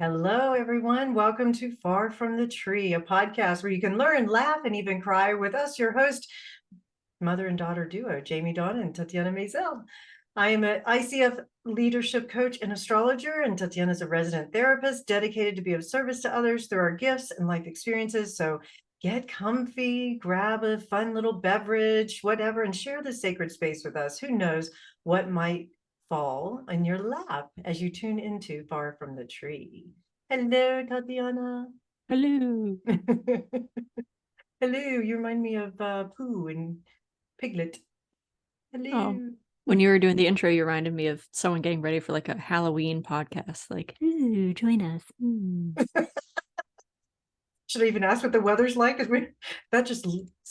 Hello, everyone. Welcome to Far From the Tree, a podcast where you can learn, laugh, and even cry with us, your host, mother and daughter duo, Jamie Dawn and Tatiana Maisel. I am an ICF leadership coach and astrologer, and Tatiana is a resident therapist dedicated to be of service to others through our gifts and life experiences. So get comfy, grab a fun little beverage, whatever, and share the sacred space with us. Who knows what might fall in your lap as you tune into Far From the Tree. Hello, Tatiana. Hello. Hello, you remind me of Pooh and Piglet. Hello. Oh, when you were doing the intro, you reminded me of someone getting ready for like a Halloween podcast. Like, ooh, join us. Should I even ask what the weather's like? Because that just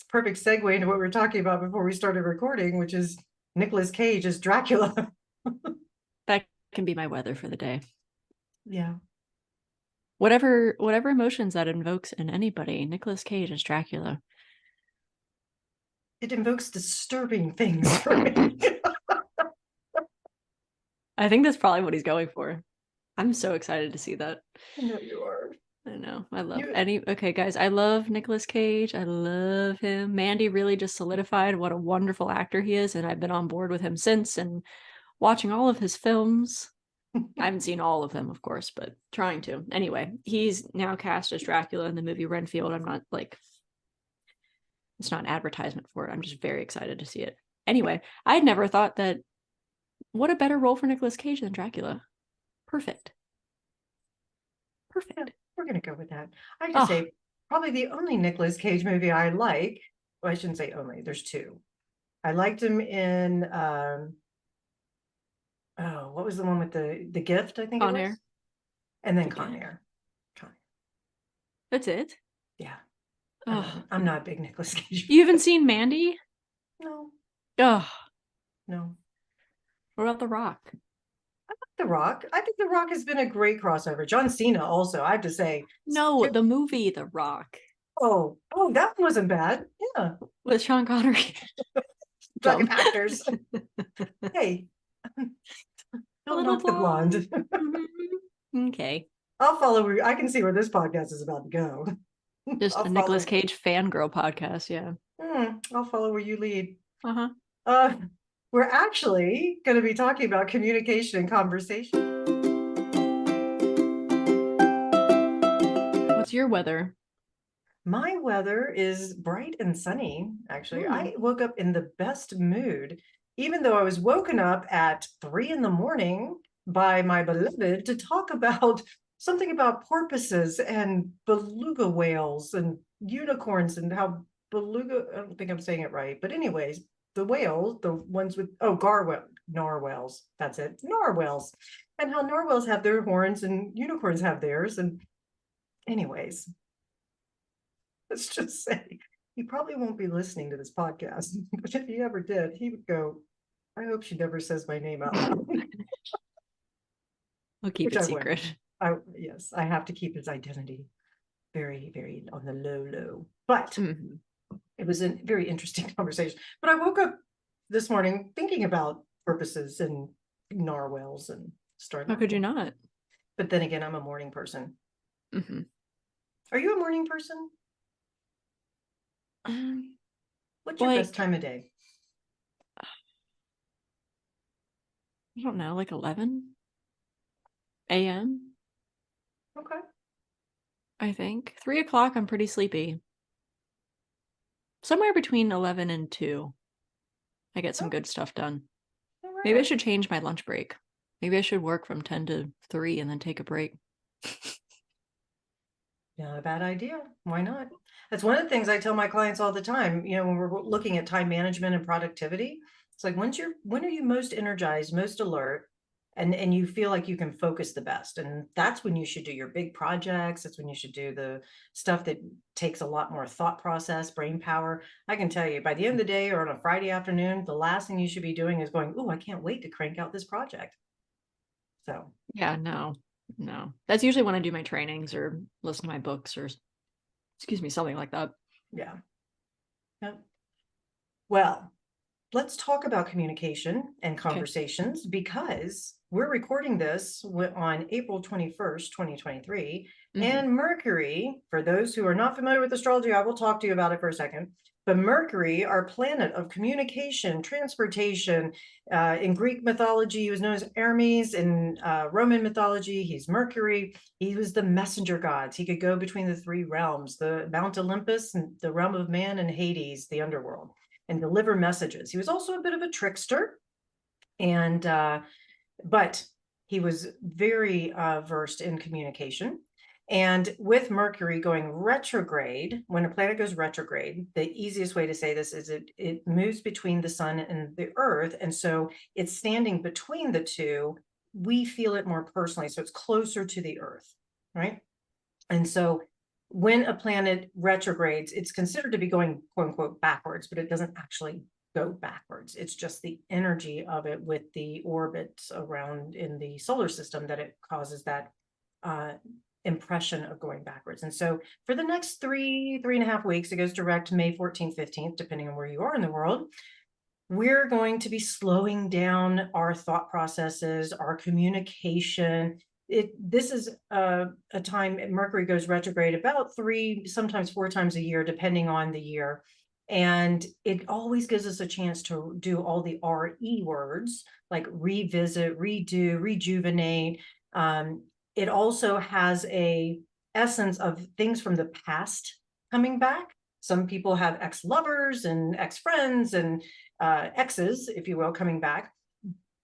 perfect segue into what we were talking about before we started recording, which is Nicolas Cage as Dracula. That can be my weather for the day. Yeah. Whatever emotions that invokes in anybody, Nicolas Cage as Dracula. It invokes disturbing things for me. I think that's probably what he's going for. I'm so excited to see that. I know you are. I know. I love okay, guys. I love Nicolas Cage. I love him. Mandy really just solidified what a wonderful actor he is, and I've been on board with him since and watching all of his films. I haven't seen all of them, of course, but trying to. Anyway, he's now cast as Dracula in the movie Renfield. I'm not like, it's not an advertisement for it. I'm just very excited to see it. Anyway, I had never thought that, what a better role for Nicolas Cage than Dracula. Perfect. Yeah, we're going to go with that. I have to say, probably the only Nicolas Cage movie I like, well, I shouldn't say only, there's two. I liked him in what was the one with the gift, I think Con it was? Air. And then Con Air. That's it? Yeah. I'm not a big Nicolas Cage. You haven't seen Mandy? No. Oh. No. What about The Rock? I like The Rock. I think The Rock has been a great crossover. John Cena also, I have to say. No, the movie The Rock. Oh, that one wasn't bad. Yeah. With Sean Connery. Talking actors. Hey. Don't knock the blonde. Okay. I'll follow. I can see where this podcast is about to go. Just a Nicolas Cage fangirl podcast, yeah. I'll follow where you lead. Uh-huh. We're actually going to be talking about communication and conversation. What's your weather? My weather is bright and sunny, actually. I woke up in the best mood, even though I was woken up at 3 a.m. by my beloved to talk about something about porpoises and beluga whales and unicorns and how beluga, I don't think I'm saying it right, but anyways, the whales, the ones with, narwhals, that's it, narwhals, and how narwhals have their horns and unicorns have theirs. And anyways, let's just say he probably won't be listening to this podcast, but if he ever did, he would go, I hope she never says my name out loud. We'll keep it secret. Yes, I have to keep his identity very, very on the low. But it was a very interesting conversation. But I woke up this morning thinking about porpoises and narwhals and started. How could you not? But then again, I'm a morning person. Are you a morning person? What's your best time of day? I don't know, like 11 a.m. Okay. I think 3 o'clock. I'm pretty sleepy. Somewhere between 11 and 2, I get some good stuff done. Right. Maybe I should change my lunch break. Maybe I should work from 10 to 3 and then take a break. Not a bad idea. Why not? That's one of the things I tell my clients all the time. You know, when we're looking at time management and productivity, it's like, when are you most energized, most alert, and you feel like you can focus the best? And that's when you should do your big projects. That's when you should do the stuff that takes a lot more thought process, brain power. I can tell you, by the end of the day or on a Friday afternoon, the last thing you should be doing is going, oh, I can't wait to crank out this project. So yeah, no. That's usually when I do my trainings or listen to my books or, something like that. Yeah. Well, let's talk about communication and conversations, because we're recording this on April 21st, 2023. And Mercury, for those who are not familiar with astrology, I will talk to you about it for a second. But Mercury, our planet of communication, transportation, in Greek mythology, he was known as Hermes. In Roman mythology, he's Mercury. He was the messenger gods. He could go between the three realms, the Mount Olympus, and the realm of man, and Hades, the underworld, and deliver messages. He was also a bit of a trickster, and but he was very versed in communication. And with Mercury going retrograde, when a planet goes retrograde, the easiest way to say this is it moves between the sun and the earth. And so it's standing between the two. We feel it more personally. So it's closer to the earth, right? And so when a planet retrogrades, it's considered to be going, quote unquote, backwards, but it doesn't actually go backwards. It's just the energy of it with the orbits around in the solar system that it causes that impression of going backwards. And so for the next 3.5 weeks, it goes direct May 14th, 15th, depending on where you are in the world. We're going to be slowing down our thought processes, our communication. This is a time Mercury goes retrograde about 3, sometimes 4 times a year, depending on the year. And it always gives us a chance to do all the RE words, like revisit, redo, rejuvenate. It also has a essence of things from the past coming back. Some people have ex-lovers and ex-friends and exes, if you will, coming back.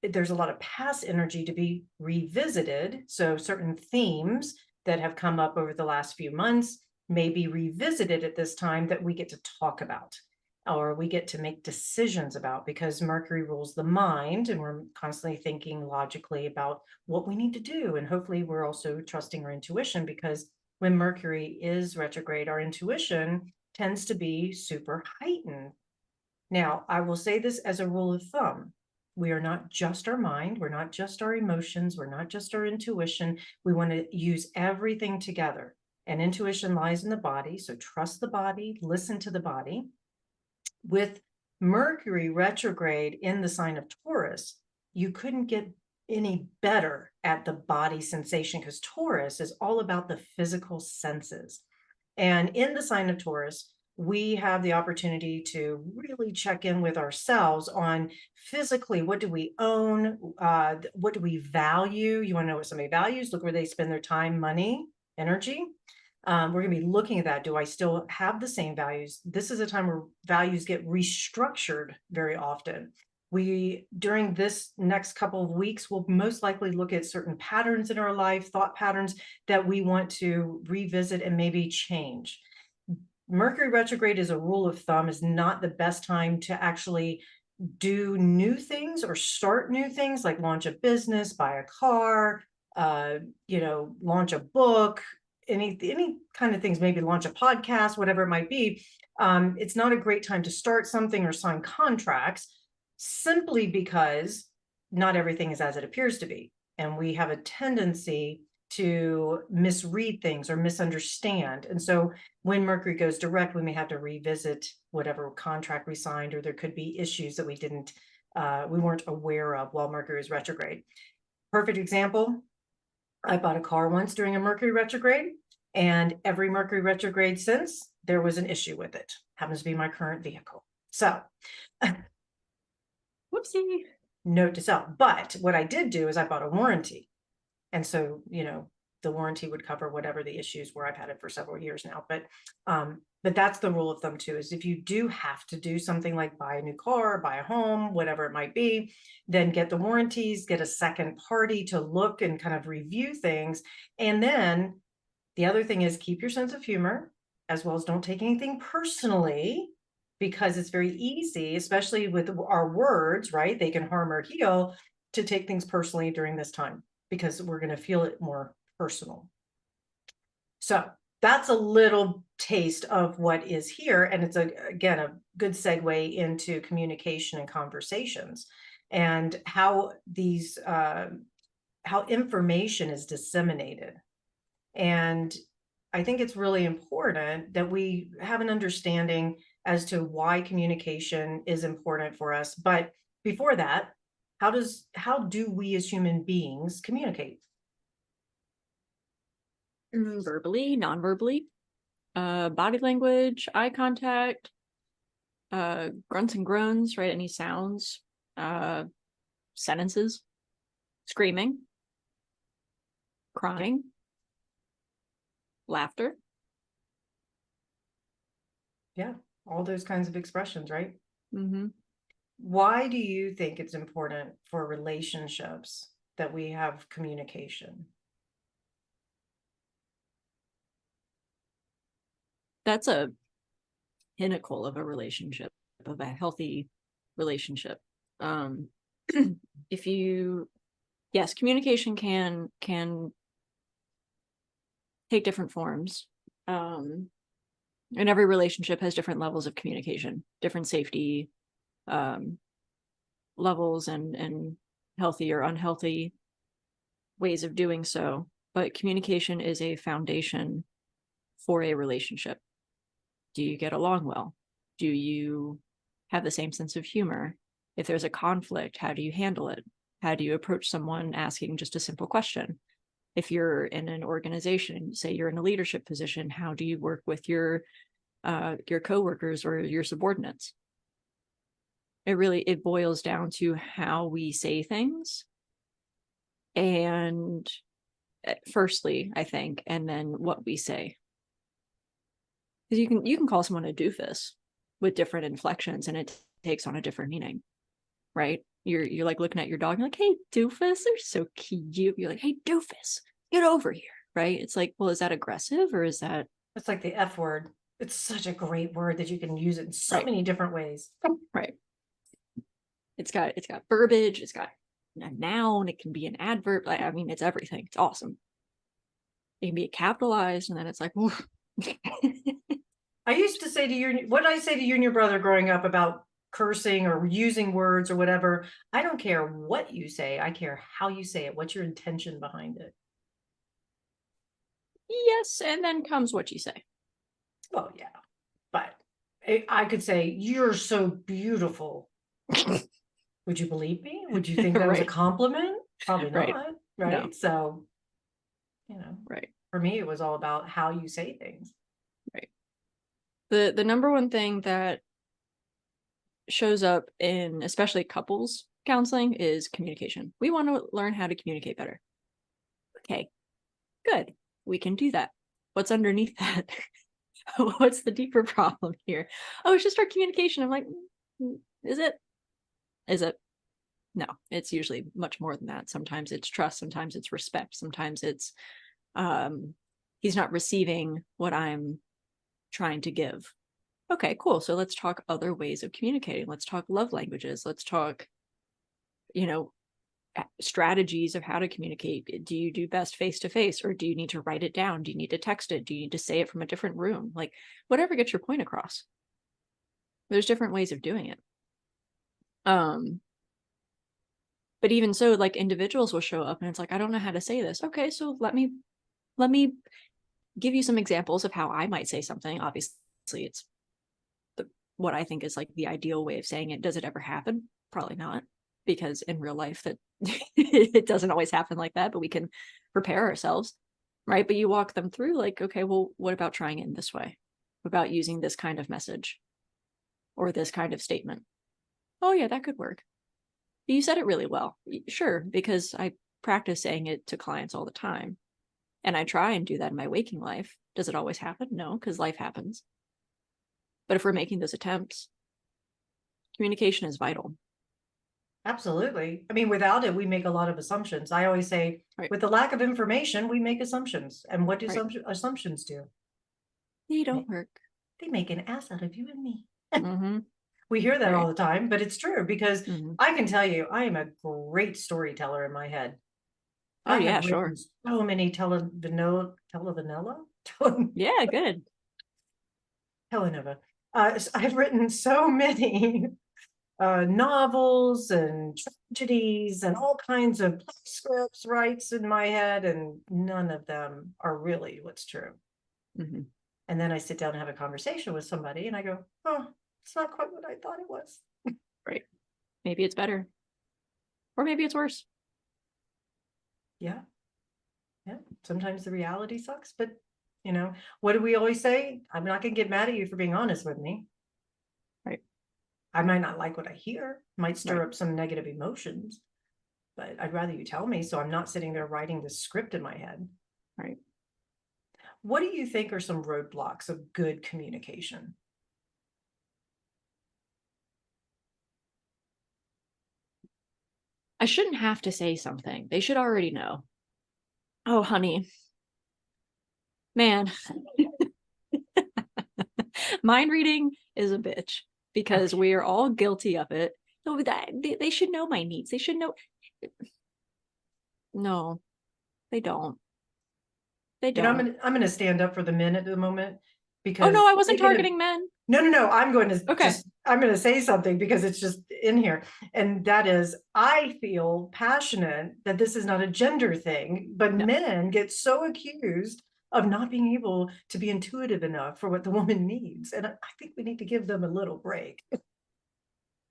There's a lot of past energy to be revisited. So certain themes that have come up over the last few months may be revisited at this time that we get to talk about, or we get to make decisions about, because Mercury rules the mind and we're constantly thinking logically about what we need to do. And hopefully we're also trusting our intuition, because when Mercury is retrograde, our intuition tends to be super heightened. Now, I will say this as a rule of thumb. We are not just our mind. We're not just our emotions. We're not just our intuition. We want to use everything together. And intuition lies in the body. So trust the body, listen to the body. With Mercury retrograde in the sign of Taurus, you couldn't get any better at the body sensation, because Taurus is all about the physical senses. And in the sign of Taurus, we have the opportunity to really check in with ourselves on physically, what do we own? What do we value? You want to know what somebody values? Look where they spend their time, money, energy. We're going to be looking at that. Do I still have the same values? This is a time where values get restructured very often. We, during this next couple of weeks, will most likely look at certain patterns in our life, thought patterns that we want to revisit and maybe change. Mercury retrograde, as a rule of thumb, is not the best time to actually do new things or start new things, like launch a business, buy a car, launch a book, any kind of things, maybe launch a podcast, whatever it might be. It's not a great time to start something or sign contracts, simply because not everything is as it appears to be. And we have a tendency to misread things or misunderstand. And so when Mercury goes direct, we may have to revisit whatever contract we signed, or there could be issues that we weren't aware of while Mercury is retrograde. Perfect example. I bought a car once during a Mercury retrograde, and every Mercury retrograde since, there was an issue with it. Happens to be my current vehicle. So, whoopsie, note to self. But what I did do is I bought a warranty. And so, the warranty would cover whatever the issues were. I've had it for several years now, but that's the rule of thumb too, is if you do have to do something like buy a new car, buy a home, whatever it might be, then get the warranties, get a second party to look and kind of review things. And then the other thing is keep your sense of humor, as well as don't take anything personally, because it's very easy, especially with our words, right? They can harm or heal, to take things personally during this time, because we're going to feel it more personal. So that's a little taste of what is here. And it's, again, a good segue into communication and conversations, and how how information is disseminated. And I think it's really important that we have an understanding as to why communication is important for us. But before that, how do we as human beings communicate? Verbally, non-verbally, body language, eye contact, grunts and groans, right? Any sounds, sentences, screaming, crying, laughter. Yeah, all those kinds of expressions, right? Mm-hmm. Why do you think it's important for relationships that we have communication? That's a pinnacle of a relationship, of a healthy relationship. If you, yes, communication can take different forms. And every relationship has different levels of communication, different safety levels, and healthy or unhealthy ways of doing so. But communication is a foundation for a relationship. Do you get along well? Do you have the same sense of humor? If there's a conflict, how do you handle it? How do you approach someone asking just a simple question? If you're in an organization, say you're in a leadership position, how do you work with your coworkers or your subordinates? It boils down to how we say things, and firstly, I think, and then what we say. Because you can call someone a doofus with different inflections, and it takes on a different meaning, right? You're like looking at your dog, you're like, hey doofus, they're so cute. You're like, hey doofus, get over here, right? It's like, well, is that aggressive, or is that It's like the F word. It's such a great word that you can use it in so right? many different ways. Right. It's got verbiage, it's got a noun, it can be an adverb. I mean, it's everything. It's awesome. It can be capitalized, and then it's like, I used to say to you, what did I say to you and your brother growing up about cursing or using words or whatever? I don't care what you say. I care how you say it. What's your intention behind it? yes, and then comes what you say. Well, yeah, but I could say, you're so beautiful. Would you believe me? Would you think that was a Right. compliment? Probably Right. not, No. right? So, Right. for me, it was all about how you say things. Right. The number one thing that shows up in especially couples counseling is communication. We want to learn how to communicate better. Okay, good. We can do that. What's underneath that? What's the deeper problem here? Oh, it's just our communication. I'm like, is it? Is it? No, it's usually much more than that. Sometimes it's trust, sometimes it's respect, sometimes it's he's not receiving what I'm trying to give. Okay, cool. So let's talk other ways of communicating. Let's talk love languages. Let's talk, you know, strategies of how to communicate. Do you do best face to face, or do you need to write it down? Do you need to text it? Do you need to say it from a different room? Like, whatever gets your point across. There's different ways of doing it. But even so, like, individuals will show up and it's like, I don't know how to say this. Okay, so let me give you some examples of how I might say something. Obviously, it's what I think is like the ideal way of saying it. Does it ever happen? Probably not, because in real life that it doesn't always happen like that, but we can prepare ourselves, right? But you walk them through like, okay, well, what about trying it in this way? What about using this kind of message or this kind of statement? Oh yeah, that could work. You said it really well. Sure, because I practice saying it to clients all the time. And I try and do that in my waking life. Does it always happen? No, because life happens. But if we're making those attempts, communication is vital. Absolutely. I mean, without it, we make a lot of assumptions. I always say, Right. with the lack of information, we make assumptions. And what do Right. assumptions do? They don't work. They make an ass out of you and me. Mm-hmm. We hear that all Right. the time, but it's true because Mm-hmm. I can tell you, I am a great storyteller in my head. Oh I yeah, have written sure. so many televanova, Yeah, good. telenova. I've written so many novels and tragedies and all kinds of scripts, rights in my head, and none of them are really what's true. Mm-hmm. And then I sit down and have a conversation with somebody and I go, oh, it's not quite what I thought it was. Right. Maybe it's better. Or maybe it's worse. Yeah. Yeah. Sometimes the reality sucks, but you know, what do we always say? I'm not going to get mad at you for being honest with me. Right. I might not like what I hear, might stir Right. up some negative emotions, but I'd rather you tell me so I'm not sitting there writing the script in my head. Right. What do you think are some roadblocks of good communication? I shouldn't have to say something. They should already know. Oh, honey. Man. Mind reading is a bitch because Okay. we are all guilty of it. No, they should know my needs. They should know. No, they don't. They You know, don't. I'm gonna stand up for the men at the moment Oh no, because I wasn't thinking of targeting men. no, I'm going to Okay. just I'm going to say something because it's just in here. And that is I feel passionate that this is not a gender thing, but No. men get so accused of not being able to be intuitive enough for what the woman needs. And I think we need to give them a little break.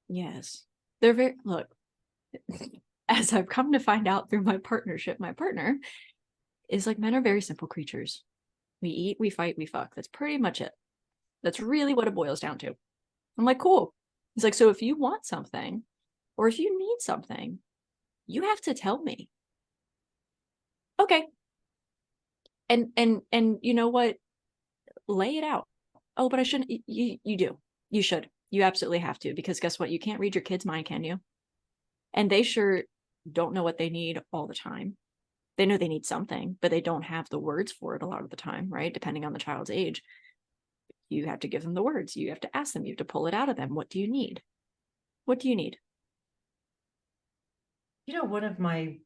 Yes. They're very look, as I've come to find out through my partnership, my partner is like men are very simple creatures. We eat, we fight, we fuck. That's pretty much it. That's really what it boils down to. I'm like, cool. He's like, so if you want something or if you need something, you have to tell me. Okay. And you know what? Lay it out. Oh, but I shouldn't. You do. You should. You absolutely have to, because guess what? You can't read your kid's mind, can you? And they sure don't know what they need all the time. They know they need something, but they don't have the words for it a lot of the time, right? Depending on the child's age. You have to give them the words. You have to ask them. You have to pull it out of them. What do you need? What do you need? You know, one of my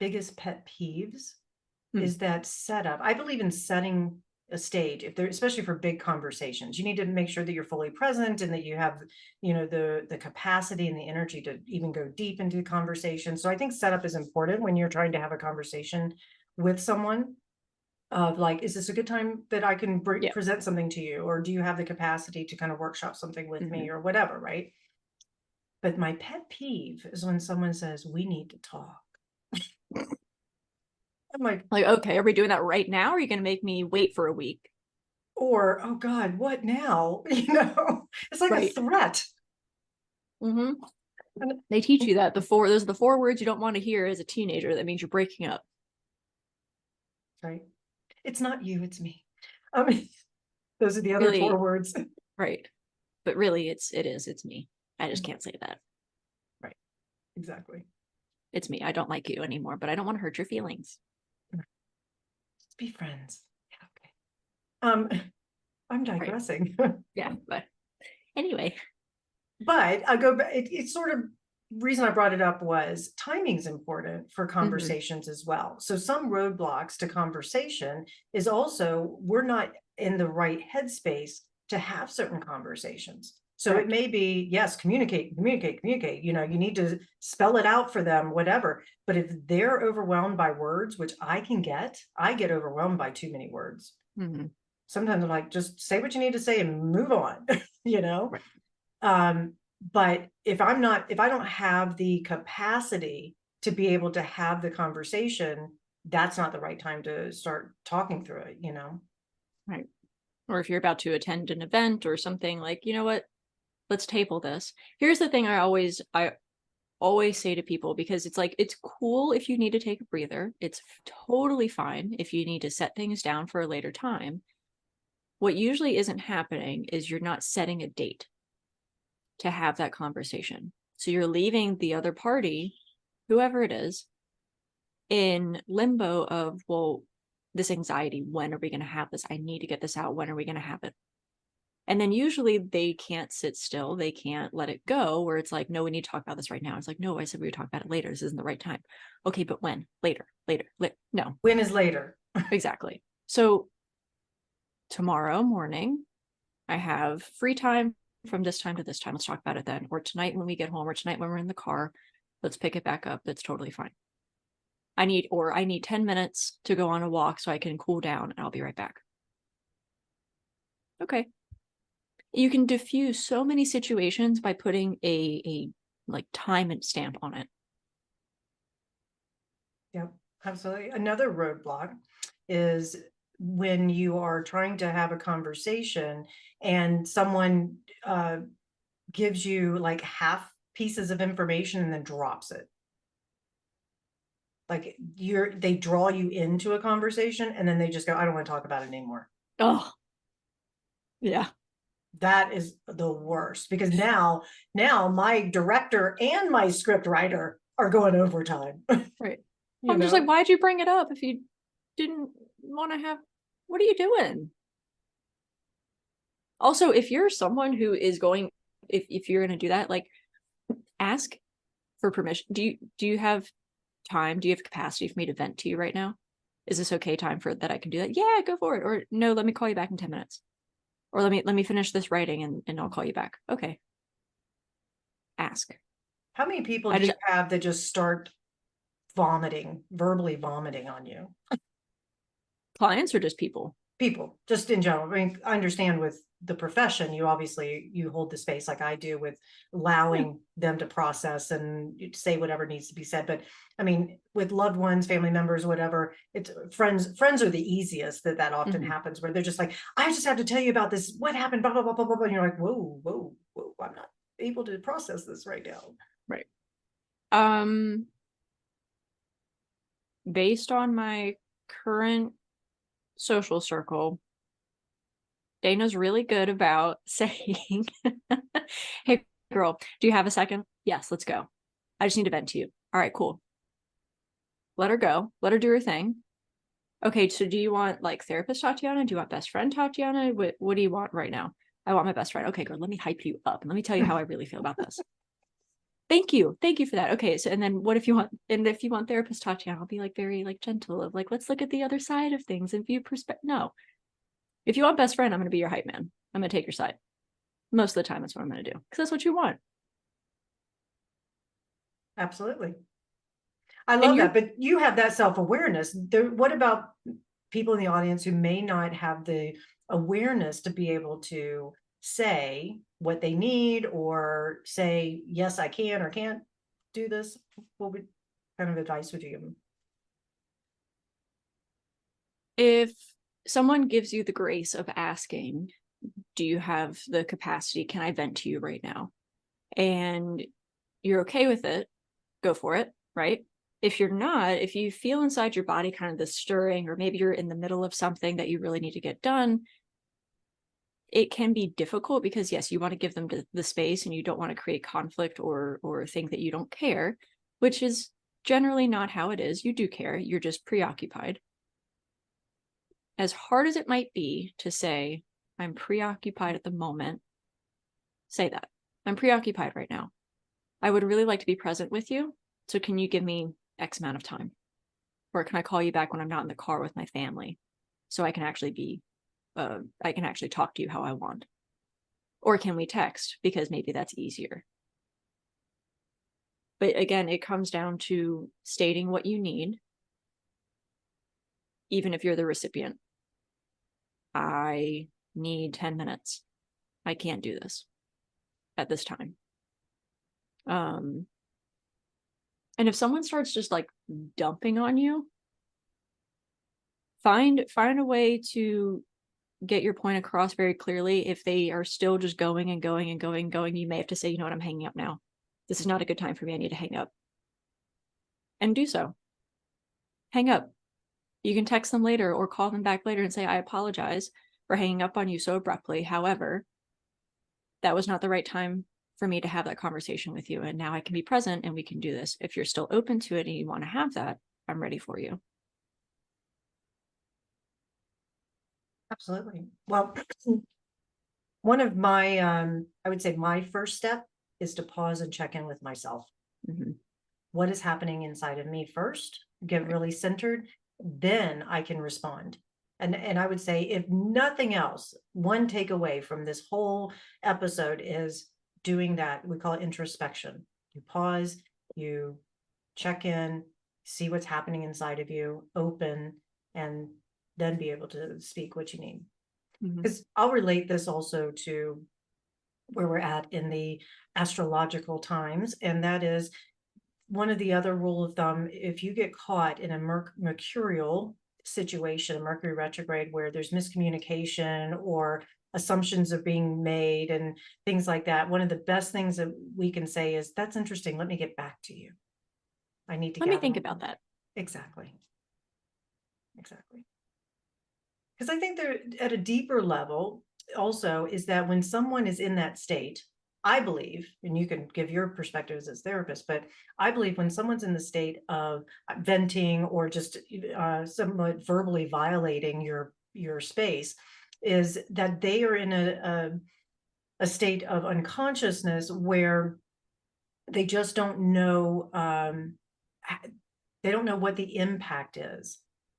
biggest pet peeves Hmm. is that setup. I believe in setting a stage if they're especially for big conversations. You need to make sure that you're fully present and that you have, you know, the capacity and the energy to even go deep into the conversation. So I think setup is important when you're trying to have a conversation with someone of like, is this a good time that I can Yeah. present something to you? Or do you have the capacity to kind of workshop something with Mm-hmm. me or whatever, right? But my pet peeve is when someone says, we need to talk. I'm Like, okay, are we doing that right now? Or are you going to make me wait for a week? or, oh God, what now? You know, it's like a Right. threat. Mm-hmm. And, They teach you that those are the 4 words you don't want to hear as a teenager. That means you're breaking up. right. It's not you, it's me. I mean, those are the other four Really, words. right. But really, it's me. I just can't say that. Right. Exactly. It's me. I don't like you anymore, but I don't want to hurt your feelings. Let's be friends. Yeah, okay. I'm Right. digressing. Yeah. But anyway. But I go back, it's sort of reason I brought it up was timing's important for Mm-hmm. conversations as well. So some roadblocks to conversation is also we're not in the right headspace to have certain conversations. So it Correct. may be, yes, communicate, communicate, communicate. You know, you need to spell it out for them, whatever. But if they're overwhelmed by words, which I get overwhelmed by too many words. Mm-hmm. Sometimes I'm like, just say what you need to say and move on, you know? Right. Um, but if I don't have the capacity to be able to have the conversation, that's not the right time to start talking through it, you know? Right. Or if you're about to attend an event or something, like, you know what? Let's table this. Here's the thing I always say to people, because it's like, it's cool if you need to take a breather. It's totally fine if you need to set things down for a later time. What usually isn't happening is you're not setting a date to have that conversation. So you're leaving the other party, whoever it is, in limbo of, well, this anxiety, when are we going to have this? I need to get this out. When are we going to have it? And then usually they can't sit still. They can't let it go, where it's like, no, we need to talk about this right now. It's like, no, I said we would talk about it later. This isn't the right time. Okay, but when? Later. No, When is later? exactly. So tomorrow morning, I have free time from this time to this time. Let's talk about it then. Or tonight when we get home, or tonight when we're in the car, let's pick it back up. That's totally fine. I need 10 minutes to go on a walk so I can cool down, and I'll be right back. Okay. You can diffuse so many situations by putting a like time and stamp on it. Yep, absolutely. Another roadblock is when you are trying to have a conversation and someone gives you like half pieces of information and then drops it. Like they draw you into a conversation and then they just go, I don't want to talk about it anymore. Oh, yeah. That is the worst, because now my director and my script writer are going overtime. Right. You I'm just know, like, why'd you bring it up if you didn't want to have, what are you doing? Also, if you're someone who is going, if you're going to do that, like ask for permission. Do you have time? Do you have capacity for me to vent to you right now? Is this okay time for that I can do that? Yeah, go for it. Or no, let me call you back in 10 minutes. Or let me finish this writing and I'll call you back. Okay. Ask. how many people I do you just have that just start vomiting, verbally vomiting on you? clients or just people? People, just in general. I mean, I understand with the profession, you obviously you hold the space like I do with allowing them to process and say whatever needs to be said. But I mean, with loved ones, family members, whatever, it's friends are the easiest that often happens, where they're just like, I just have to tell you about this, what happened, blah blah blah blah blah, and you're like, whoa, I'm not able to process this right now. Right. Based on my current social circle, Dana's really good about saying, hey, girl, do you have a second? Yes, let's go. I just need to vent to you. All right, cool. Let her go. Let her do her thing. Okay, so do you want like therapist Tatiana? Do you want best friend Tatiana? What do you want right now? I want my best friend. Okay, girl, let me hype you up and let me tell you how I really feel about this. Thank you. Thank you for that. Okay, so and then what if you want, and if you want therapist Tatiana, I'll be like very like gentle of like, let's look at the other side of things and view perspective. No. If you want best friend, I'm gonna be your hype man. I'm gonna take your side. Most of the time that's what I'm gonna do. Because that's what you want. Absolutely. I And love you're that, but you have that self-awareness. What about people in the audience who may not have the awareness to be able to say what they need, or say, yes, I can or can't do this? What kind of advice would you give them? if someone gives you the grace of asking, do you have the capacity? Can I vent to you right now? And you're okay with it, go for it, right? If you're not, if you feel inside your body kind of the stirring, or maybe you're in the middle of something that you really need to get done, it can be difficult because yes, you want to give them the space and you don't want to create conflict or think that you don't care, which is generally not how it is. You do care, you're just preoccupied. As hard as it might be to say, I'm preoccupied at the moment, say that. I'm preoccupied right now. I would really like to be present with you. So can you give me X amount of time? Or can I call you back when I'm not in the car with my family? So I can actually talk to you how I want. Or can we text? Because maybe that's easier. But again, it comes down to stating what you need, even if you're the recipient. I need 10 minutes. I can't do this at this time. And if someone starts just like dumping on you, find a way to get your point across very clearly. If they are still just going and going and going and going, you may have to say, you know what, I'm hanging up now. This is not a good time for me. I need to hang up. And do so. Hang up. You can text them later or call them back later and say, I apologize for hanging up on you so abruptly. However, that was not the right time for me to have that conversation with you. And now I can be present and we can do this. If you're still open to it and you want to have that, I'm ready for you. Absolutely. Well, one of my, I would say my first step is to pause and check in with myself. Mm-hmm. What is happening inside of me first, get really centered, then I can respond. And I would say, if nothing else, one takeaway from this whole episode is doing that. We call it introspection. You pause, you check in, see what's happening inside of you, open, and then be able to speak what you need. Because I'll relate this also to where we're at in the astrological times, and that is one of the other rule of thumb. If you get caught in a mercurial situation, a Mercury retrograde, where there's miscommunication or assumptions are being made and things like that, one of the best things that we can say is, that's interesting, let me get back to you. I need to let me think about that. Exactly. Because I think they're at a deeper level also, is that when someone is in that state, I believe, and you can give your perspectives as therapist, but I believe when someone's in the state of venting or just somewhat verbally violating your space, is that they are in a state of unconsciousness where they just don't know, they don't know what the impact is,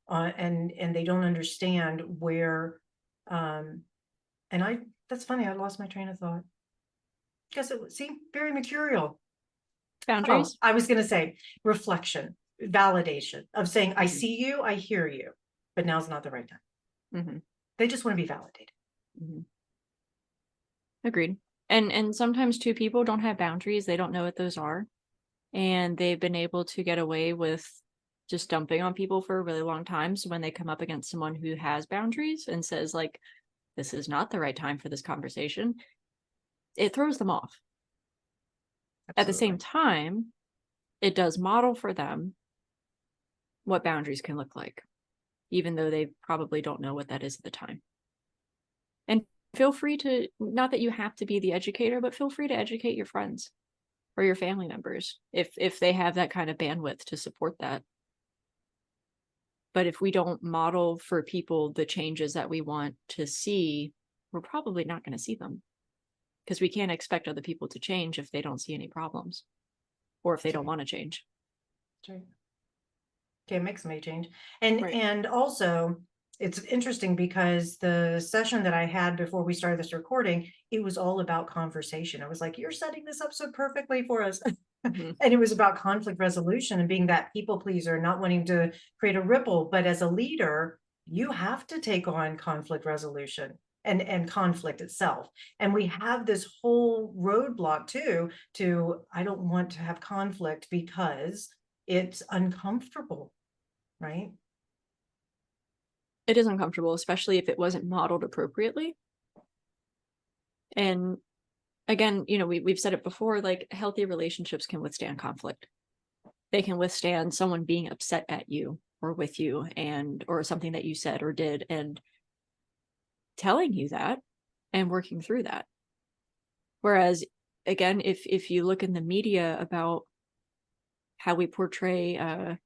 and they don't understand where, that's funny, I lost my train of thought. Because it was, see, very mercurial. Boundaries. I was going to say reflection, validation of saying, I see you, I hear you, but now's not the right time. They just want to be validated. Agreed. And sometimes too, people don't have boundaries. They don't know what those are. And they've been able to get away with just dumping on people for a really long time. So when they come up against someone who has boundaries and says, like, this is not the right time for this conversation, it throws them off. Absolutely. At the same time, it does model for them what boundaries can look like, even though they probably don't know what that is at the time. And feel free to, not that you have to be the educator, but feel free to educate your friends or your family members if they have that kind of bandwidth to support that. But if we don't model for people the changes that we want to see, we're probably not going to see them, because we can't expect other people to change if they don't see any problems or if they don't want to change. That's right. Can't make somebody change. And also, it's interesting because the session that I had before we started this recording, it was all about conversation. I was like, you're setting this up so perfectly for us. And it was about conflict resolution and being that people pleaser, not wanting to create a ripple. But as a leader, you have to take on conflict resolution and conflict itself. And we have this whole roadblock too, to, I don't want to have conflict because it's uncomfortable, right? It is uncomfortable, especially if it wasn't modeled appropriately. And again, you know, we've said it before, like, healthy relationships can withstand conflict. They can withstand someone being upset at you or with you, and or something that you said or did, and telling you that and working through that. Whereas, again, if you look in the media about how we portray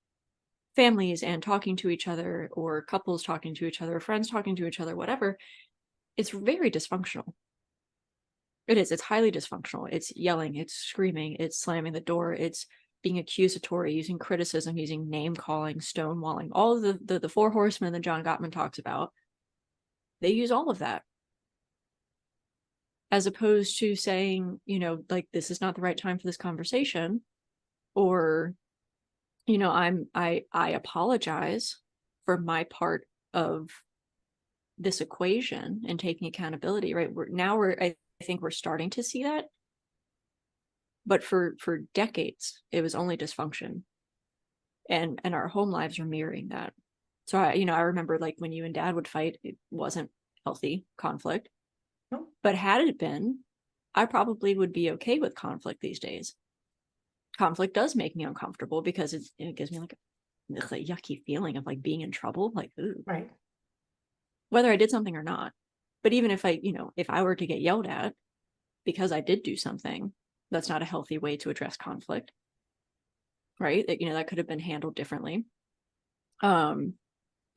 families and talking to each other, or couples talking to each other, friends talking to each other, whatever, it's very dysfunctional. It is. It's highly dysfunctional. It's yelling, it's screaming, it's slamming the door, it's being accusatory, using criticism, using name calling, stonewalling, all of the four horsemen that John Gottman talks about. They use all of that, as opposed to saying, you know, like, this is not the right time for this conversation, or, you know, I apologize for my part of this equation, and taking accountability. Right? I think we're starting to see that, but for decades it was only dysfunction, and our home lives are mirroring that. So I remember, like, when you and Dad would fight, it wasn't healthy conflict. Nope. But had it been, I probably would be okay with conflict these days. Conflict does make me uncomfortable because it gives me like a yucky feeling of like being in trouble, like, ooh. Right. Whether I did something or not. But even if I were to get yelled at because I did do something, that's not a healthy way to address conflict, right? That could have been handled differently.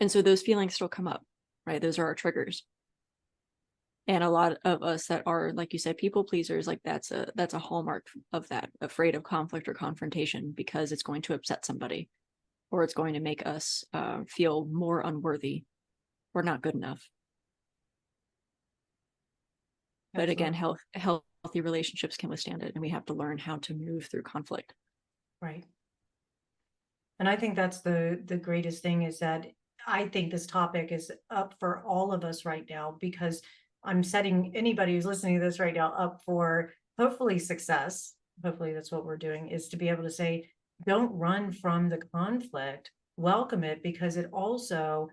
And so those feelings still come up, right? Those are our triggers. And a lot of us that are, like you said, people pleasers, like, that's a hallmark of that, afraid of conflict or confrontation because it's going to upset somebody, or it's going to make us feel more unworthy or not good enough. But again, healthy relationships can withstand it, and we have to learn how to move through conflict. Right. And I think that's the greatest thing, is that I think this topic is up for all of us right now, because I'm setting anybody who's listening to this right now up for hopefully success. Hopefully that's what we're doing, is to be able to say, don't run from the conflict, welcome it, because it also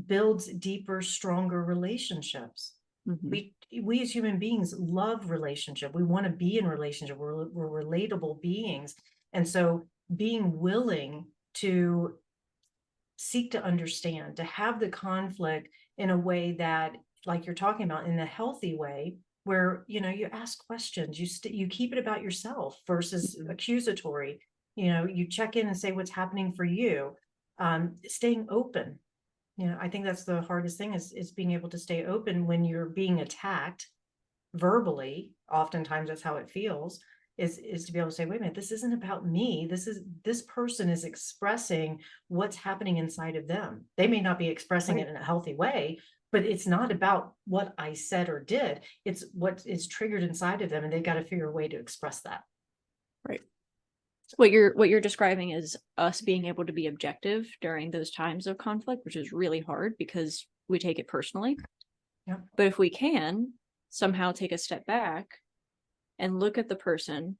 builds deeper, stronger relationships. Mhm. We as human beings love relationship. We want to be in relationship. We're relatable beings. And so being willing to seek to understand, to have the conflict in a way that, like you're talking about, in a healthy way, where, you know, you ask questions, you keep it about yourself versus Mhm. accusatory. You know, you check in and say what's happening for you. Staying open. You know, I think that's the hardest thing, is being able to stay open when you're being attacked verbally. Oftentimes that's how it feels, is to be able to say, wait a minute, this isn't about me. This person is expressing what's happening inside of them. They may not be expressing Right. it in a healthy way, but it's not about what I said or did. It's what is triggered inside of them, and they've got to figure a way to express that. Right. What you're describing is us being able to be objective during those times of conflict, which is really hard because we take it personally. Yep. But if we can somehow take a step back and look at the person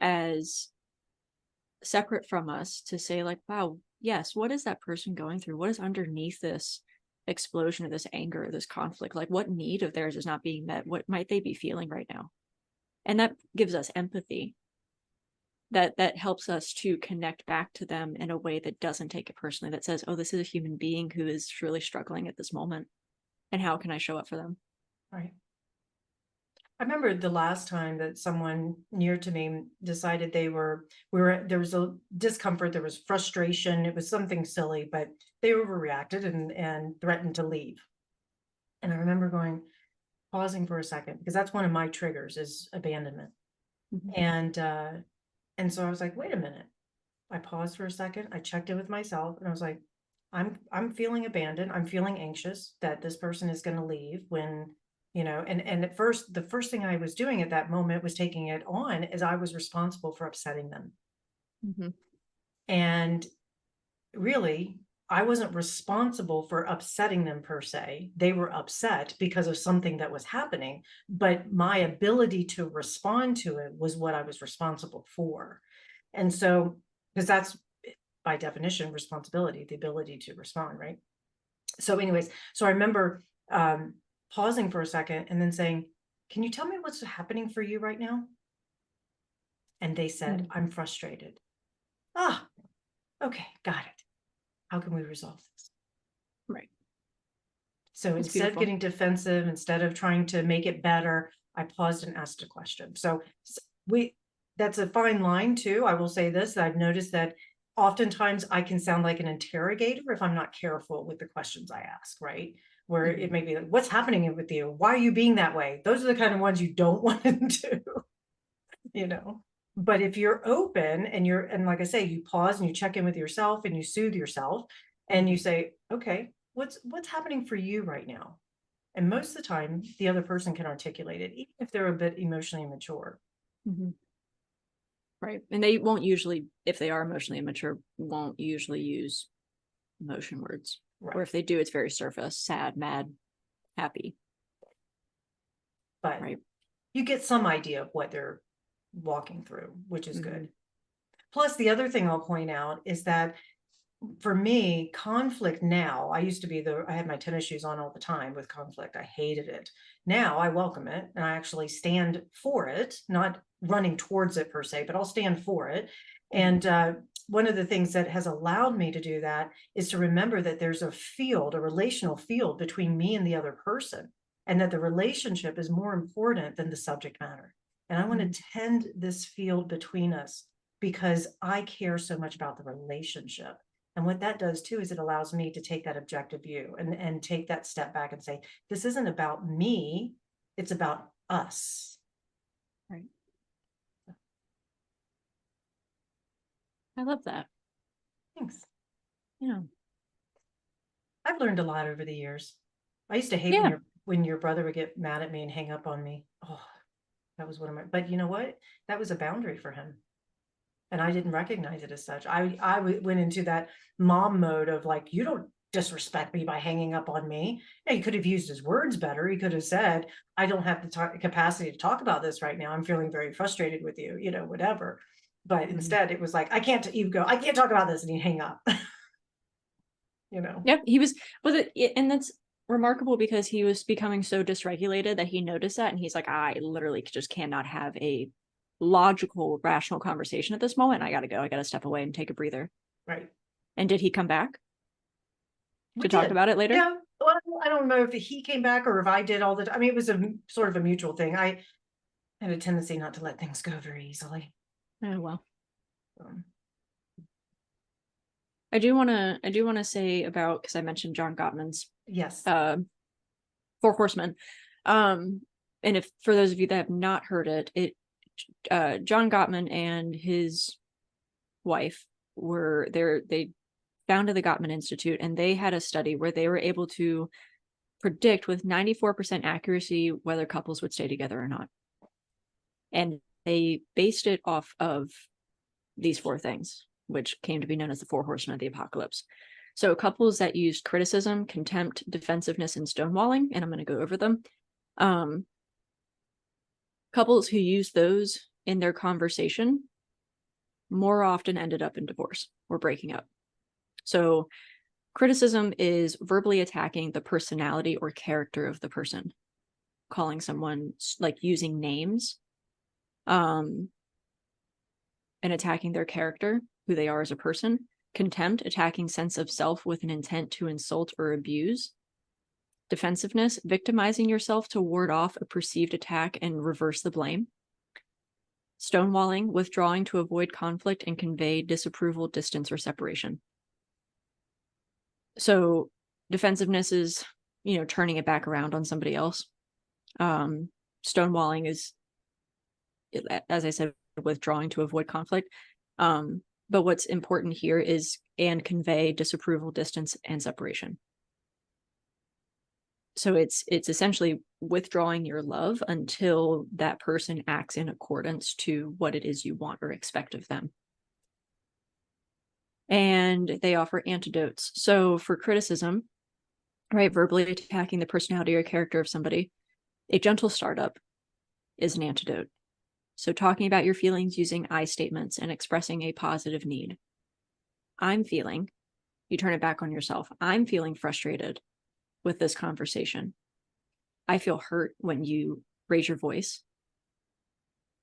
as separate from us, to say like, wow, yes, what is that person going through? What is underneath this explosion of this anger, this conflict? Like, what need of theirs is not being met? What might they be feeling right now? And that gives us empathy. That helps us to connect back to them in a way that doesn't take it personally, that says, oh, this is a human being who is truly struggling at this moment, and how can I show up for them? Right. I remember the last time that someone near to me decided there was a discomfort, there was frustration, it was something silly, but they overreacted and threatened to leave. And I remember pausing for a second, because that's one of my triggers, is abandonment. Mhm. And so I was like, wait a minute. I paused for a second, I checked in with myself, and I was like, I'm feeling abandoned. I'm feeling anxious that this person is going to leave, when, you know, and at first, the first thing I was doing at that moment was taking it on as I was responsible for upsetting them. Mhm. And really, I wasn't responsible for upsetting them per se. They were upset because of something that was happening, but my ability to respond to it was what I was responsible for. And so, because that's by definition responsibility, the ability to respond, right? So anyways, so I remember pausing for a second and then saying, can you tell me what's happening for you right now? And they said, Mhm. I'm frustrated. Ah, okay, got it. How can we resolve this? Right. So That's instead of beautiful. getting defensive, instead of trying to make it better, I paused and asked a question. So we that's a fine line too. I will say this, that I've noticed that oftentimes I can sound like an interrogator if I'm not careful with the questions I ask, right? Where Mhm. it may be like, what's happening with you? Why are you being that way? Those are the kind of ones you don't want to do, you know. But if you're open and and like I say, you pause and you check in with yourself and you soothe yourself and you Mhm. say, okay, what's happening for you right now? And most of the time, the other person can articulate it, even if they're a bit emotionally immature. Mhm. Right. And they won't usually, if they are emotionally immature, won't usually use emotion words. Or Right. if they do, it's very surface: sad, mad, happy. But Right. you get some idea of what they're walking through, which is Mm-hmm. good. Plus, the other thing I'll point out is that for me, conflict now, I had my tennis shoes on all the time with conflict. I hated it. Now I welcome it and I actually stand for it, not running towards it per se, but I'll stand for it. Mm-hmm. And one of the things that has allowed me to do that is to remember that there's a relational field between me and the other person, and that the relationship is more important than the subject matter. And I want Mm-hmm. to tend this field between us because I care so much about the relationship. And what that does too is it allows me to take that objective view and take that step back and say, this isn't about me, it's about us. Right. I love that. Thanks. Yeah. I've learned a lot over the years. I used to hate Yeah. when your brother would get mad at me and hang up on me. Oh, that was one of my, but you know what? That was a boundary for him. And I didn't recognize it as such. Went into that mom mode of like, you don't disrespect me by hanging up on me. Yeah, he could have used his words better. He could have said, I don't have the capacity to talk about this right now. I'm feeling very frustrated with you, whatever. But instead it was like, I can't talk about this, and he'd hang up. Yep, he was and that's remarkable because he was becoming so dysregulated that he noticed that, and he's like, I literally just cannot have a logical, rational conversation at this moment. I gotta go. I gotta step away and take a breather. Right. And did he come back We to talk did. about it later? Yeah. Well, I don't know if he came back or if I did all the time. I mean, it was a sort of a mutual thing. I had a tendency not to let things go very easily. Oh well. I do want to say about, because I mentioned John Gottman's Yes. Four Horsemen. And if for those of you that have not heard it, John Gottman and his wife they founded the Gottman Institute, and they had a study where they were able to predict with 94% accuracy whether couples would stay together or not. And they based it off of these four things, which came to be known as the Four Horsemen of the Apocalypse. So couples that used criticism, contempt, defensiveness, and stonewalling, and I'm going to go over them. Couples who used those in their conversation more often ended up in divorce or breaking up. So criticism is verbally attacking the personality or character of the person, calling someone, like using names, and attacking their character, who they are as a person. Contempt, attacking sense of self with an intent to insult or abuse. Defensiveness, victimizing yourself to ward off a perceived attack and reverse the blame. Stonewalling, withdrawing to avoid conflict and convey disapproval, distance, or separation. So defensiveness is, turning it back around on somebody else. Stonewalling is, as I said, withdrawing to avoid conflict. But what's important here is and convey disapproval, distance, and separation. So it's essentially withdrawing your love until that person acts in accordance to what it is you want or expect of them. And they offer antidotes. So for criticism, right, verbally attacking the personality or character of somebody, a gentle startup is an antidote. So talking about your feelings using I statements and expressing a positive need. I'm feeling, you turn it back on yourself. I'm feeling frustrated with this conversation. I feel hurt when you raise your voice.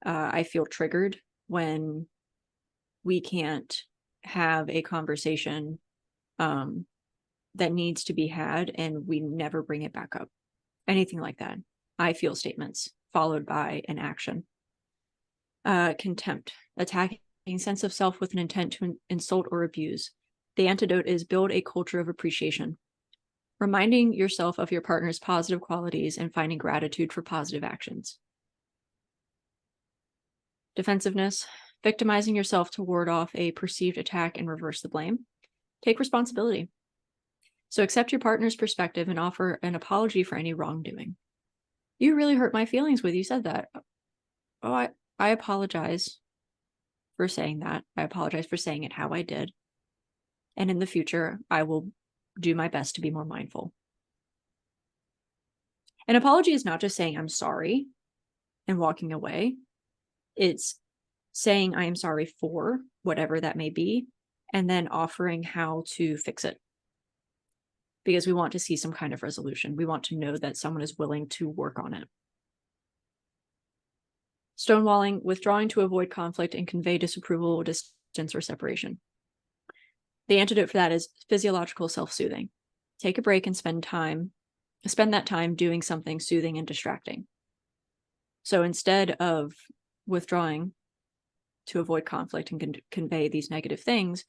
I feel triggered when we can't have a conversation that needs to be had and we never bring it back up. Anything like that. I feel statements followed by an action. Contempt, attacking sense of self with an intent to insult or abuse. The antidote is build a culture of appreciation. Reminding yourself of your partner's positive qualities and finding gratitude for positive actions. Defensiveness, victimizing yourself to ward off a perceived attack and reverse the blame. Take responsibility. So accept your partner's perspective and offer an apology for any wrongdoing. You really hurt my feelings when you said that. Oh, I apologize for saying that. I apologize for saying it how I did. And in the future, I will do my best to be more mindful. An apology is not just saying I'm sorry and walking away. It's saying I am sorry for whatever that may be, and then offering how to fix it. Because we want to see some kind of resolution. We want to know that someone is willing to work on it. Stonewalling, withdrawing to avoid conflict and convey disapproval, distance, or separation. The antidote for that is physiological self-soothing. Take a break and spend that time doing something soothing and distracting. So instead of withdrawing to avoid conflict and convey these negative things,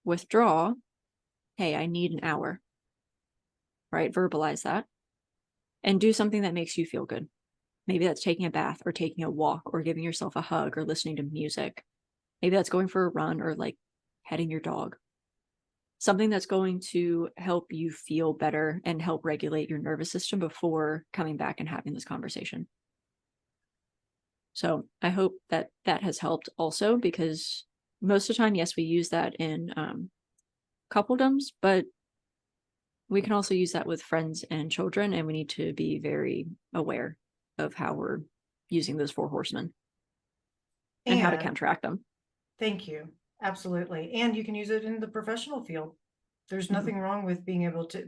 withdraw, hey, I need an hour, right? Verbalize that and do something that makes you feel good. Maybe that's taking a bath or taking a walk or giving yourself a hug or listening to music. Maybe that's going for a run or like petting your dog. Something that's going to help you feel better and help regulate your nervous system before coming back and having this conversation. So I hope that has helped also, because most of the time, yes, we use that in coupledoms, but We can also use that with friends and children, and we need to be very aware of how we're using those 4 horsemen and how to counteract them. Thank you. Absolutely. And you can use it in the professional field. There's nothing wrong with being able to,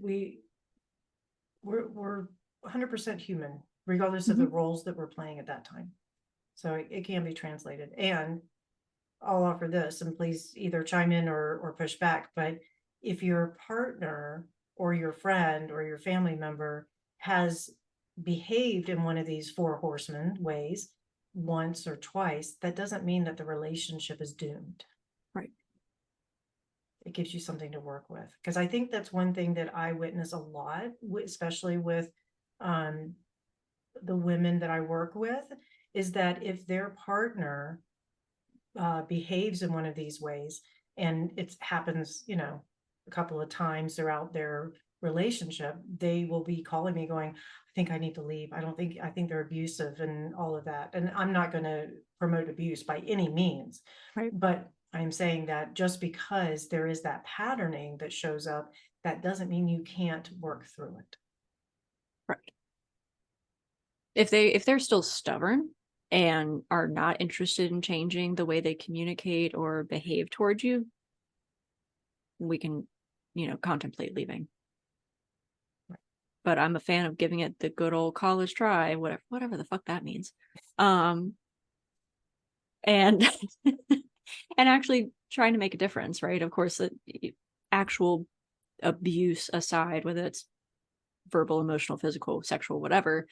we're 100% human, regardless of the roles that we're playing at that time. So it can be translated. And I'll offer this, and please either chime in or push back. But if your partner or your friend or your family member has behaved in one of these 4 horsemen ways once or twice, that doesn't mean that the relationship is doomed. Right. It gives you something to work with. Because I think that's one thing that I witness a lot, especially with the women that I work with, is that if their partner behaves in one of these ways, and it happens, a couple of times throughout their relationship, they will be calling me going, I think I need to leave. I think they're abusive and all of that. And I'm not going to promote abuse by any means. Right. But I'm saying that just because there is that patterning that shows up, that doesn't mean you can't work through it. Right. If they're still stubborn and are not interested in changing the way they communicate or behave towards you, we can, contemplate leaving. Right. But I'm a fan of giving it the good old college try, whatever the fuck that means. And and actually trying to make a difference, right? Of course, the actual abuse aside, whether it's verbal, emotional, physical, sexual, whatever,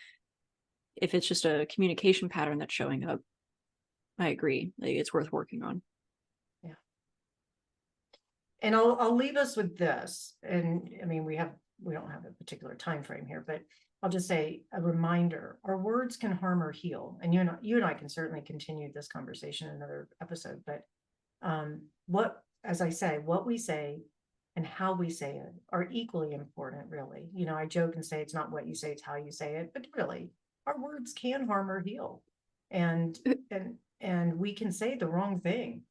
if it's just a communication pattern that's showing up, I agree. Like, it's worth working on. Yeah. And I'll leave us with this. And I mean, we don't have a particular time frame here, but I'll just say a reminder: our words can harm or heal. And you and I can certainly continue this conversation in another episode. But as I say, what we say and how we say it are equally important, really. I joke and say it's not what you say, it's how you say it, but really, our words can harm or heal. And we can say the wrong thing,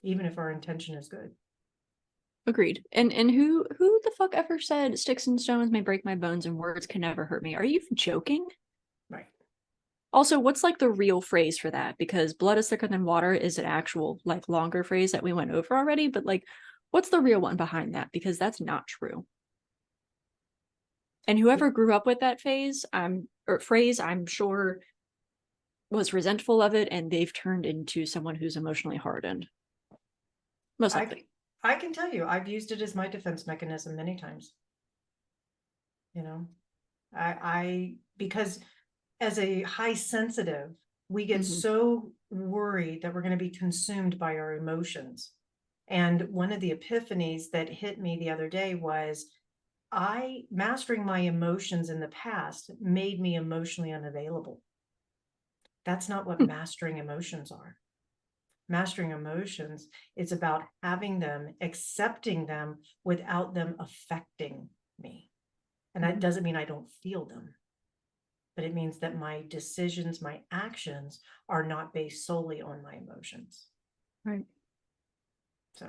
even if our intention is good. Agreed. And who the fuck ever said sticks and stones may break my bones and words can never hurt me? Are you joking? Right. Also, what's like the real phrase for that? Because blood is thicker than water is an actual like longer phrase that we went over already, but like what's the real one behind that? Because that's not true. And whoever grew up with that phrase, I'm sure was resentful of it, and they've turned into someone who's emotionally hardened. Most likely. I can tell you, I've used it as my defense mechanism many times. Because as a high sensitive, we get so worried that we're going to be consumed by our emotions. And one of the epiphanies that hit me the other day was mastering my emotions in the past made me emotionally unavailable. That's not what mastering emotions are. Mastering emotions is about having them, accepting them without them affecting me. And that doesn't mean I don't feel them, but it means that my decisions, my actions are not based solely on my emotions. Right. So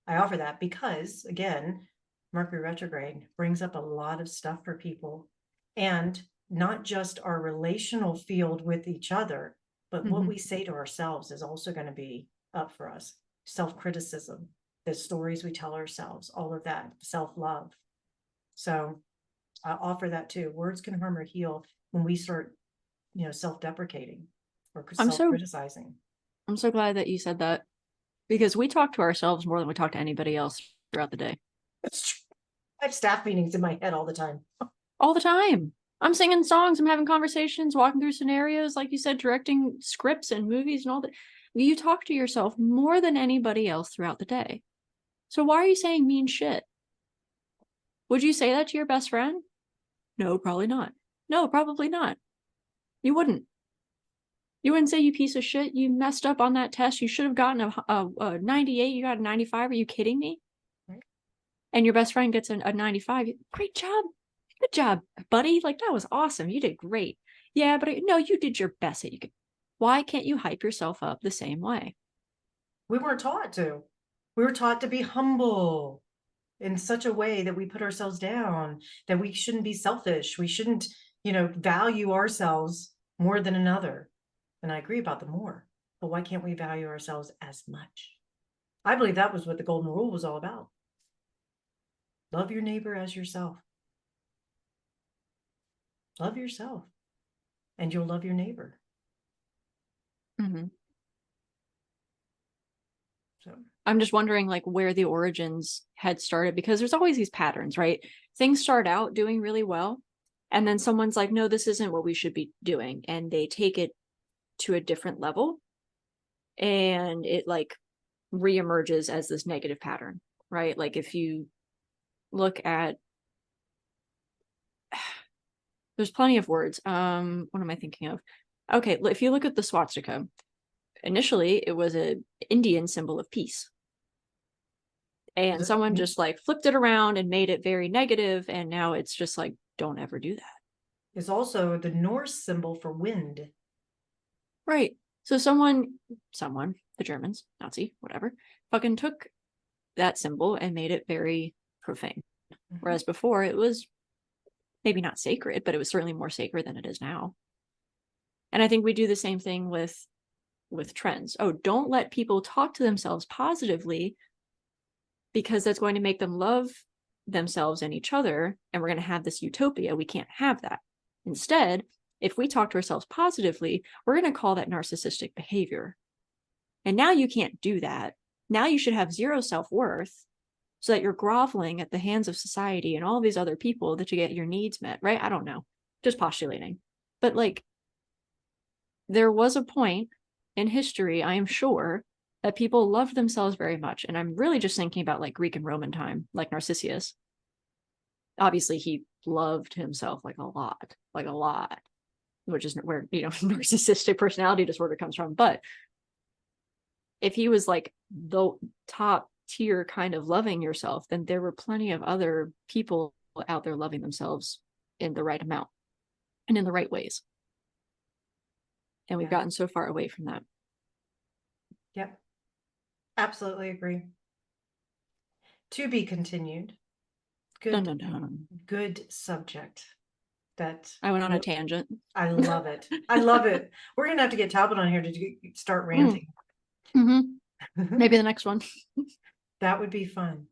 I offer that because, again, Mercury retrograde brings up a lot of stuff for people, and not just our relational field with each other, but what we say to ourselves is also going to be up for us. Self-criticism, the stories we tell ourselves, all of that, self-love. So I offer that too. Words can harm or heal when we start, self-deprecating or self-criticizing. I'm so glad that you said that, because we talk to ourselves more than we talk to anybody else throughout the day. That's true. I have staff meetings in my head all the time. All the time. I'm singing songs, I'm having conversations, walking through scenarios, like you said, directing scripts and movies and all that. You talk to yourself more than anybody else throughout the day. So why are you saying mean shit? Would you say that to your best friend? No, probably not. No, probably not. You wouldn't. You wouldn't say, you piece of shit, you messed up on that test, you should have gotten a 98, you got a 95. Are you kidding me? Right. And your best friend gets a 95. Great job. Good job, buddy. Like, that was awesome. You did great. Yeah, but no, you did your best that you could. Why can't you hype yourself up the same way? We weren't taught to. We were taught to be humble. in such a way that we put ourselves down, that we shouldn't be selfish. We shouldn't, value ourselves more than another. And I agree about the more, but why can't we value ourselves as much? I believe that was what the golden rule was all about. Love your neighbor as yourself. Love yourself, and you'll love your neighbor. Mm-hmm. So I'm just wondering like where the origins had started, because there's always these patterns, right? Things start out doing really well, and then someone's like, no, this isn't what we should be doing. And they take it to a different level, and it like reemerges as this negative pattern, right? Like if you look at, there's plenty of words. What am I thinking of? Okay, if you look at the swastika, initially it was an Indian symbol of peace. And someone just like flipped it around and made it very negative, and now it's just like, don't ever do that. Is also the Norse symbol for wind. Right. So someone, the Germans, Nazi, whatever, fucking took that symbol and made it very profane. Mm-hmm. Whereas before it was maybe not sacred, but it was certainly more sacred than it is now. And I think we do the same thing with trends. Oh, don't let people talk to themselves positively, because that's going to make them love themselves and each other, and we're going to have this utopia. We can't have that. Instead, if we talk to ourselves positively, we're going to call that narcissistic behavior. And now you can't do that. Now you should have zero self-worth, so that you're groveling at the hands of society and all these other people that you get your needs met, right? I don't know, just postulating. But like, there was a point in history, I am sure, that people loved themselves very much. And I'm really just thinking about like Greek and Roman time, like Narcissus. Obviously, he loved himself like a lot, which is where, narcissistic personality disorder comes from. But if he was like the top tier kind of loving yourself, then there were plenty of other people out there loving themselves in the right amount and in the right ways. And we've gotten so far away from that. Yep. Absolutely agree. To be continued. Good, dun, dun, dun. Good subject. That I went on a tangent. I love it. I love it. We're gonna have to get Talbot on here to start ranting. Mm-hmm. Maybe the next one. That would be fun.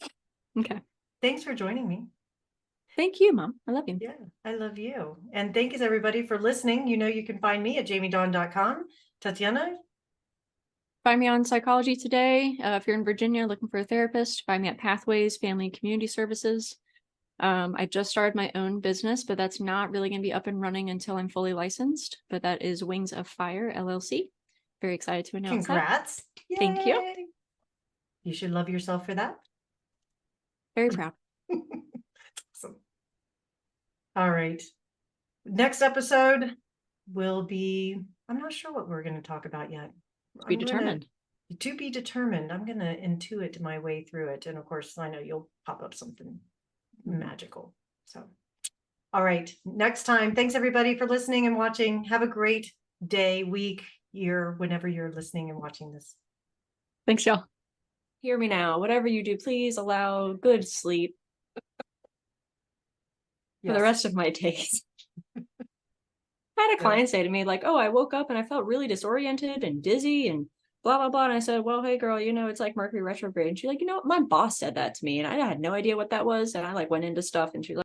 Okay. Thanks for joining me. Thank you, Mom. I love you. Yeah, I love you. And thank you everybody for listening. You can find me at jamiedawn.com. Tatiana? Find me on Psychology Today. If you're in Virginia looking for a therapist, find me at Pathways Family and Community Services. I just started my own business, but that's not really going to be up and running until I'm fully licensed. But that is Wings of Fire, LLC. Very excited to announce Congrats. that. Yay. Thank you. You should love yourself for that. Very proud. Awesome. All right. Next episode will be, I'm not sure what we're going to talk about yet. To be determined. To be determined. I'm going to intuit my way through it. And of course, I know you'll pop up something magical. So, all right. Next time. Thanks everybody for listening and watching. Have a great day, week, year, whenever you're listening and watching this. Thanks, y'all. Hear me now. Whatever you do, please allow good sleep for the rest of my days. I had a client say to me, like, oh, I woke up and I felt really disoriented and dizzy and blah, blah, blah. And I said, well, hey, girl, it's like Mercury retrograde. And she's like, my boss said that to me. And I had no idea what that was. And I like went into stuff and she's like,